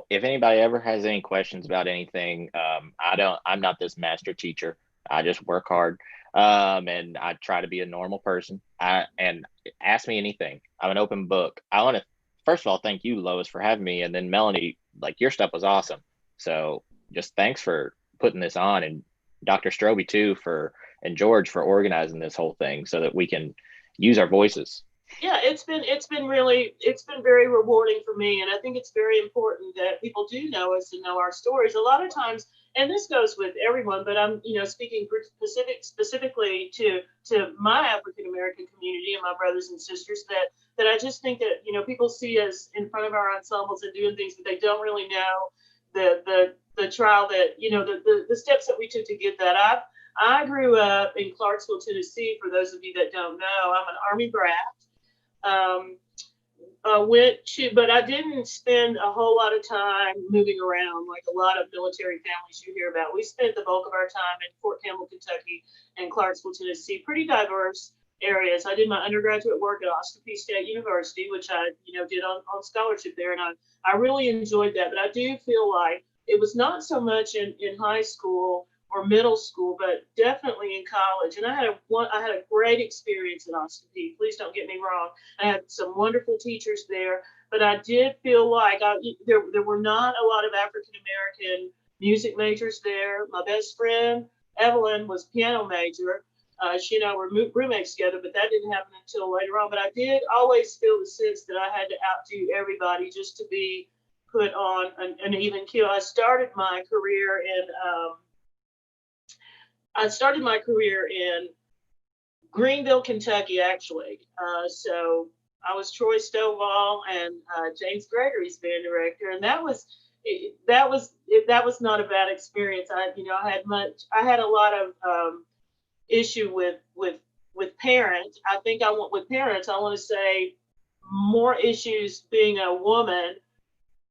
[SPEAKER 4] if anybody ever has any questions about anything, I'm not this master teacher. I just work hard. And I try to be a normal person. And ask me anything. I'm an open book. I want to, first of all, thank you, Lois, for having me. And then Melanie, like, your stuff was awesome. So just thanks for putting this on, and Dr. Strobe too and George for organizing this whole thing so that we can use our voices.
[SPEAKER 2] Yeah, it's been very rewarding for me, and I think it's very important that people do know us and know our stories. A lot of times, and this goes with everyone, but I'm speaking specifically to my African American community and my brothers and sisters, that I just think that people see us in front of our ensembles and doing things, but they don't really know the trial that the steps that we took to get that up. I grew up in Clarksville, Tennessee. For those of you that don't know, I'm an Army brat. But I didn't spend a whole lot of time moving around like a lot of military families you hear about. We spent the bulk of our time in Fort Campbell, Kentucky, and Clarksville, Tennessee, pretty diverse areas. I did my undergraduate work at Austin Peay State University, which I did on scholarship there, and I really enjoyed that. But I do feel like it was not so much in high school or middle school, but definitely in college. And I had a great experience at Austin Peay. Please don't get me wrong. I had some wonderful teachers there, but I did feel like there were not a lot of African American music majors there. My best friend Evelyn was piano major. She and I were roommates together, but that didn't happen until later on. But I did always feel the sense that I had to outdo everybody just to be put on an even keel. I started my career in Greenville, Kentucky, actually. So I was Troy Stovall and James Gregory's band director, and that was not a bad experience. I had a lot of issue with parents. I want to say more issues being a woman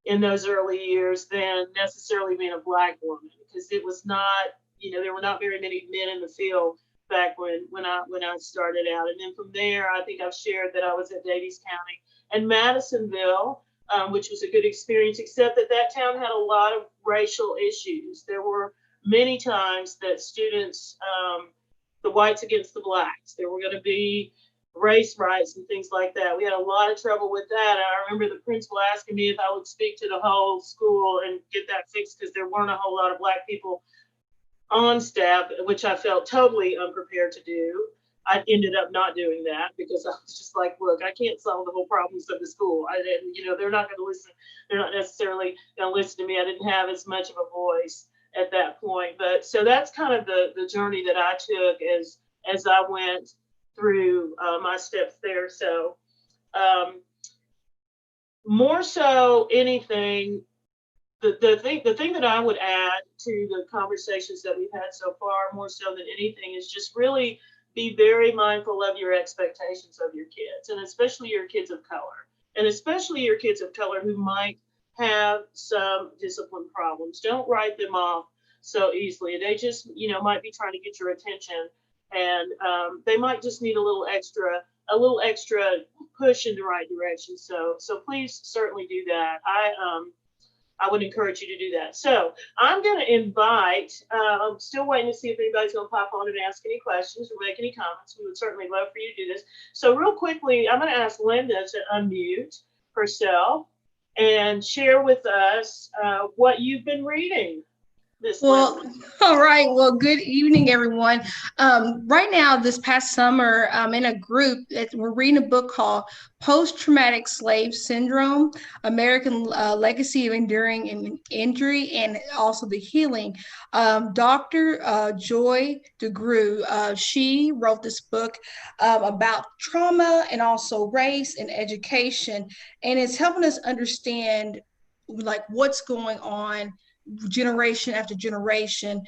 [SPEAKER 2] in those early years than necessarily being a Black woman, because it was not, there were not very many men in the field back when I started out. And then from there, I think I've shared that I was at Daviess County and Madisonville, which was a good experience, except that town had a lot of racial issues. There were many times that students, the whites against the Blacks, there were going to be race riots and things like that. We had a lot of trouble with that. I remember the principal asking me if I would speak to the whole school and get that fixed, because there weren't a whole lot of Black people on staff, which I felt totally unprepared to do. I ended up not doing that because I was just like, look, I can't solve the whole problems of the school. They're not going to listen. They're not necessarily going to listen to me. I didn't have as much of a voice at that point. But so that's kind of the journey that I took as I went through my steps there. So more so anything, the thing that I would add to the conversations that we've had so far, more so than anything, is just really be very mindful of your expectations of your kids, and especially your kids of color, and especially your kids of color who might have some discipline problems. Don't write them off so easily. They just, might be trying to get your attention, and they might just need a little extra push in the right direction. So please certainly do that. I would encourage you to do that. So I'm going to invite, I'm still waiting to see if anybody's going to pop on and ask any questions or make any comments. We would certainly love for you to do this. So real quickly, I'm going to ask Linda to unmute herself and share with us what you've been reading.
[SPEAKER 5] Well, all right. Well, good evening, everyone. Right now, this past summer, in a group, we're reading a book called Post-Traumatic Slave Syndrome, American Legacy of Enduring Injury, and also the Healing. Dr. Joy DeGruy, she wrote this book about trauma and also race and education, and it's helping us understand like what's going on generation after generation,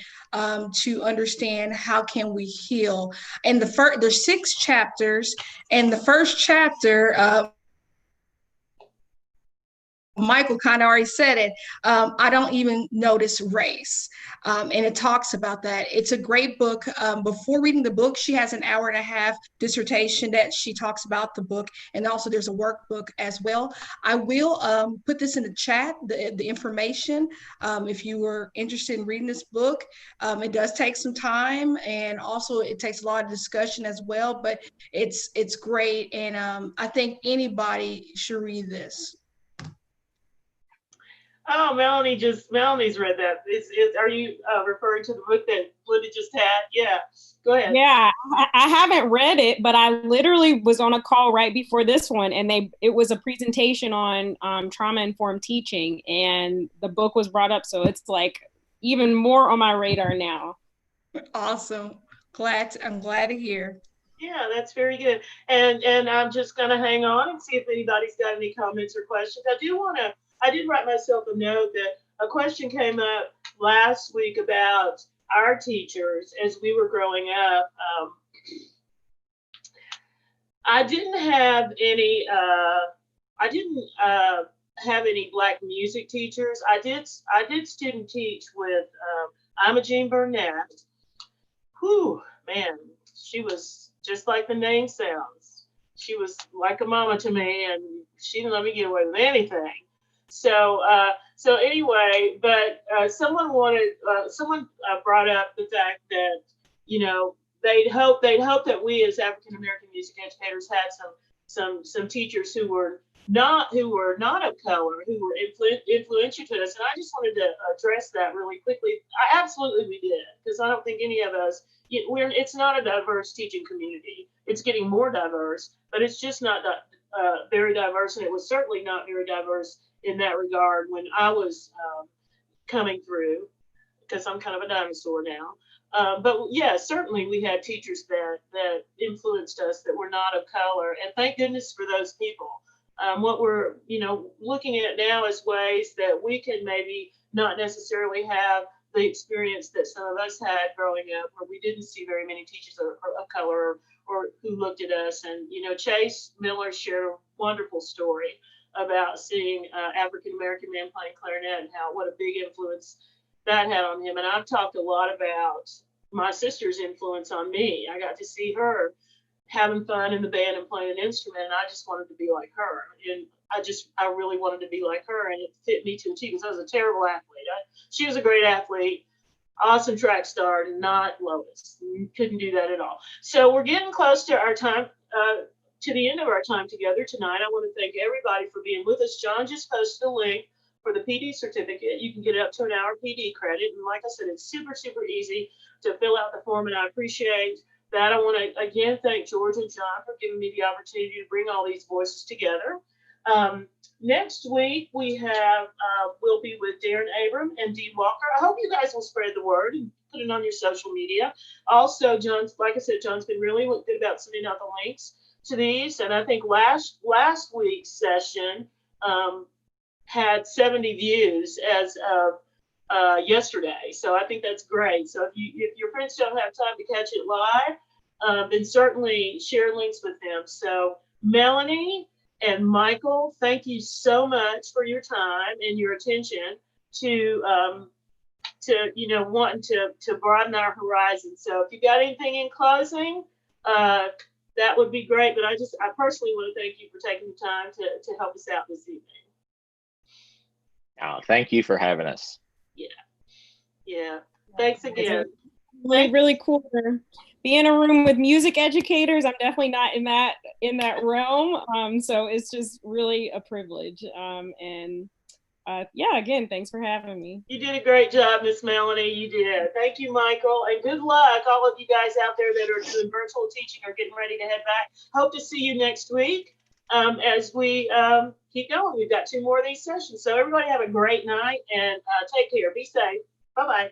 [SPEAKER 5] to understand how can we heal. And there's 6 chapters, and the first chapter, Michael kind of already said it. I don't even notice race. And it talks about that. It's a great book. Before reading the book, she has an 1.5-hour dissertation that she talks about the book. And also there's a workbook as well. I will put this in the chat, the information, if you were interested in reading this book. It does take some time, and also it takes a lot of discussion as well, but it's great. And I think anybody should read this.
[SPEAKER 2] Oh, Melanie's read that. Are you referring to the book that Linda just had? Yeah, go ahead.
[SPEAKER 3] Yeah, I haven't read it, but I literally was on a call right before this one, and it was a presentation on trauma-informed teaching, and the book was brought up, so it's like even more on my radar now.
[SPEAKER 5] Awesome. I'm glad to hear.
[SPEAKER 2] Yeah, that's very good. And I'm just gonna hang on and see if anybody's got any comments or questions. I did write myself a note that a question came up last week about our teachers as we were growing up. I didn't have any Black music teachers. I did student teach with Imogene Burnett. Whew, man, she was just like the name sounds. She was like a mama to me, and she didn't let me get away with anything. So anyway, but someone brought up the fact that, you know, they'd hope that we as African American music educators had some teachers who were not of color, who were influential to us. And I just wanted to address that really quickly. Absolutely we did, because I don't think any of us, it's not a diverse teaching community. It's getting more diverse, but it's just not very diverse. And it was certainly not very diverse in that regard when I was coming through, because I'm kind of a dinosaur now. But yeah, certainly we had teachers that influenced us that were not of color, and thank goodness for those people. What we're looking at now is ways that we can maybe not necessarily have the experience that some of us had growing up, where we didn't see very many teachers of color or who looked at us. And Chase Miller shared a wonderful story about seeing African American man playing clarinet and what a big influence that had on him. And I've talked a lot about my sister's influence on me. I got to see her having fun in the band and playing an instrument, and I just wanted to be like her. And I really wanted to be like her, and it fit me to a T, because I was a terrible athlete. She was a great athlete, awesome track star, not Lois. Couldn't do that at all. So we're getting close to our time, to the end of our time together tonight. I want to thank everybody for being with us. John just posted a link for the PD certificate. You can get up to an hour PD credit. And like I said, it's super, super easy to fill out the form, and I appreciate that. I want to again thank George and John for giving me the opportunity to bring all these voices together. Next week we'll be with Darren Abram and Dee Walker. I hope you guys will spread the word and put it on your social media. Also, like I said, John's been really good about sending out the links to these, and I think last week's session had 70 views as of yesterday. So I think that's great. So if your friends don't have time to catch it live, then certainly share links with them. So Melanie and Michael, thank you so much for your time and your attention to wanting to broaden our horizon. So if you got anything in closing, that would be great. But I personally want to thank you for taking the time to help us out this evening.
[SPEAKER 4] Oh, thank you for having us.
[SPEAKER 2] Yeah. Thanks again.
[SPEAKER 3] Really cool to be in a room with music educators. I'm definitely not in that realm. So it's just really a privilege. Again, thanks for having me.
[SPEAKER 2] You did a great job, Miss Melanie. You did. Thank you, Michael. And good luck, all of you guys out there that are doing virtual teaching or getting ready to head back. Hope to see you next week as we keep going. We've got 2 more of these sessions. So everybody have a great night and take care. Be safe. Bye-bye.